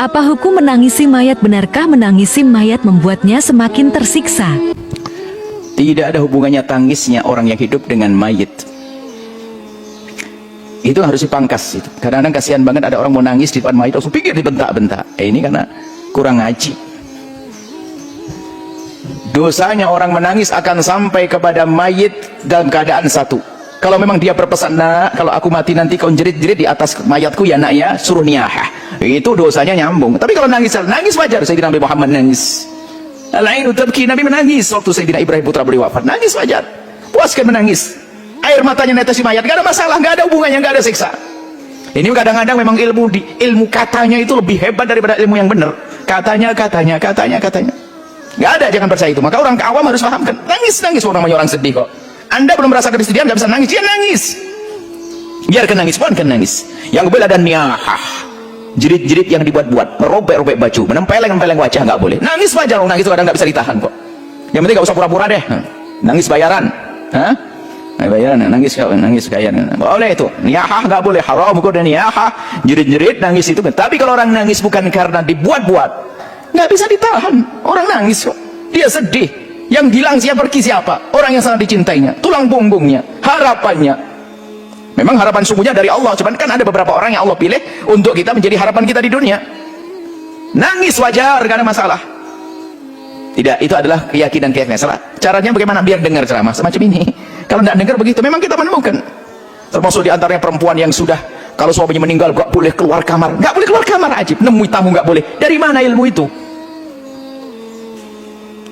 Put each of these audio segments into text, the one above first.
Apa hukum menangisi mayat? Benarkah menangisi mayat membuatnya semakin tersiksa? Tidak ada hubungannya tangisnya orang yang hidup dengan mayit. Itu harus dipangkas. Kadang-kadang kasihan banget ada orang mau nangis di depan mayit langsung pikir dibentak-bentak. Ini karena kurang ngaji. Dosanya orang menangis akan sampai kepada mayit dalam keadaan satu. Kalau memang dia berpesan, nak, kalau aku mati nanti kau jerit-jerit di atas mayatku ya nak ya, suruh niyahah. Itu dosanya nyambung. Tapi kalau nangis wajar. Sayyidina Nabi Muhammad nangis. Al-ainu tabki, Nabi menangis waktu Sayyidina Ibrahim putra beliau wafat. Nangis wajar. Puaskan menangis. Air matanya netes di mayat, gak ada masalah, gak ada hubungannya, gak ada siksa. Ini kadang-kadang memang ilmu katanya itu lebih hebat daripada ilmu yang benar. Katanya. Gak ada, jangan percaya itu. Maka orang awam harus pahamkan. Nangis orang namanya orang sedih kok. Anda belum merasakan kesedihan, gak bisa nangis, dia nangis. Biarkan nangis, bukan nangis. Yang boleh ada niyahah, jerit-jerit yang dibuat-buat, merobek-robek baju, menempeleng-nempeleng wajah, nggak boleh. Nangis wajar, orang nangis itu kadang nggak bisa ditahan kok. Yang penting nggak usah pura-pura deh. Nangis bayaran, bayaran, nangis bayaran. Boleh itu. Niyahah nggak boleh, haram hukum dan niyahah, jerit-jerit nangis itu. Tapi kalau orang nangis bukan karena dibuat-buat, nggak bisa ditahan. Orang nangis kok, dia sedih. Yang hilang siapa, pergi siapa? Orang yang sangat dicintainya, tulang punggungnya, harapannya. Memang harapan sungguhnya dari Allah, cuman kan ada beberapa orang yang Allah pilih untuk kita menjadi harapan kita di dunia. Nangis wajar, gak ada masalah. Tidak, itu adalah keyakinan salah. Caranya bagaimana? Biar dengar ceramah semacam ini. Kalau tidak dengar begitu, memang kita menemukan. Termasuk di antaranya perempuan yang sudah, kalau suaminya meninggal gak boleh keluar kamar. Gak boleh keluar kamar, ajib. Nemui tamu gak boleh. Dari mana ilmu itu?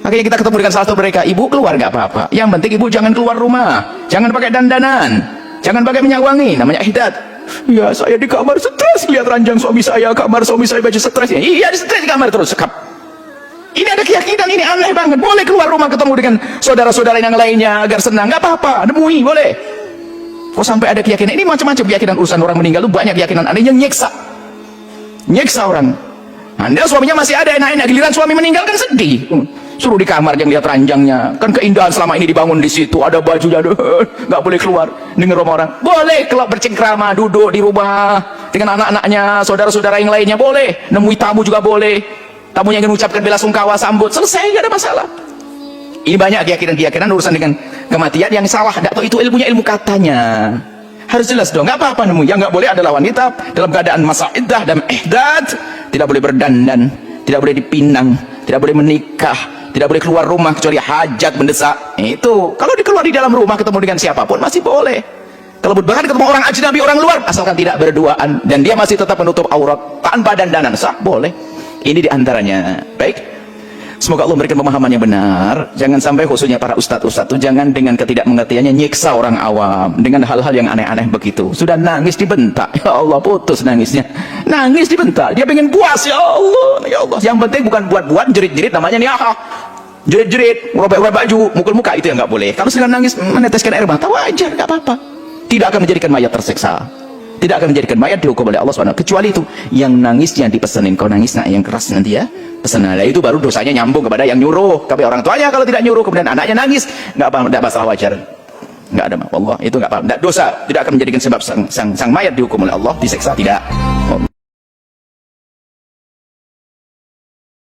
Akhirnya kita ketemu dengan salah satu mereka, ibu keluar gak apa-apa. Yang penting ibu jangan keluar rumah, jangan pakai dandanan, jangan pakai minyak wangi, namanya ihdat. Ya saya di kamar stres lihat ranjang suami saya, kamar suami saya baju stres. Iya di stres di kamar terus sekap. Ini ada keyakinan, ini aneh banget. Boleh keluar rumah ketemu dengan saudara-saudara yang lainnya agar senang, gak apa-apa, nemui boleh. Kok sampai ada keyakinan ini? Macam-macam keyakinan urusan orang meninggal itu banyak keyakinan aneh yang nyeksa orang. Anda suaminya masih ada enak-enak, giliran suami meninggal kan sedih. Suruh di kamar yang lihat ranjangnya, kan keindahan selama ini dibangun di situ, ada bajunya, nggak boleh keluar. Dengar rumah orang, boleh kalau bercengkrama, duduk di rumah dengan anak-anaknya, saudara-saudara yang lainnya boleh, nemui tamu juga boleh, tamunya ingin mengucapkan bela sungkawa, sambut, selesai, nggak ada masalah. Ini banyak keyakinan urusan dengan kematian yang salah. Nggak tahu itu ilmunya, ilmu katanya harus jelas dong. Nggak apa-apa nemu. Yang nggak boleh adalah wanita dalam keadaan masa iddah dan ihdad, tidak boleh berdandan, tidak boleh dipinang, tidak boleh menikah, tidak boleh keluar rumah kecuali hajat mendesak. Itu kalau dikeluar di dalam rumah ketemu dengan siapapun masih boleh. Kalau bahkan ketemu orang ajnabi, orang luar, asalkan tidak berduaan dan dia masih tetap menutup aurat tanpa dandanan, sah, boleh. Ini diantaranya. Baik, semoga Allah memberikan pemahaman yang benar. Jangan sampai khususnya para ustadz-ustadz itu jangan dengan ketidakmengertiannya nyiksa orang awam dengan hal-hal yang aneh-aneh begitu. Sudah nangis dibentak, ya Allah, putus nangisnya. Nangis dibentak, dia pengen puas, ya Allah, ya Allah. Yang penting bukan buat-buat jerit-jerit, namanya niyahah. Jerit-jerit, robek-robek baju, mukul muka, itu yang nggak boleh. Kalau sedang nangis meneteskan air mata, wajar, nggak apa-apa. Tidak akan menjadikan mayat tersiksa, tidak akan menjadikan mayat dihukum oleh Allah SWT. Kecuali itu yang nangisnya dipesenin, kau nangis nak yang keras nanti ya, pesanan. Nah, itu baru dosanya nyambung kepada yang nyuruh. Tapi orang tuanya kalau tidak nyuruh kemudian anaknya nangis, nggak apa, nggak masalah, wajar, nggak ada Allah, itu nggak apa, nggak dosa, tidak akan menjadikan sebab sang mayat dihukum oleh Allah, disiksa, tidak.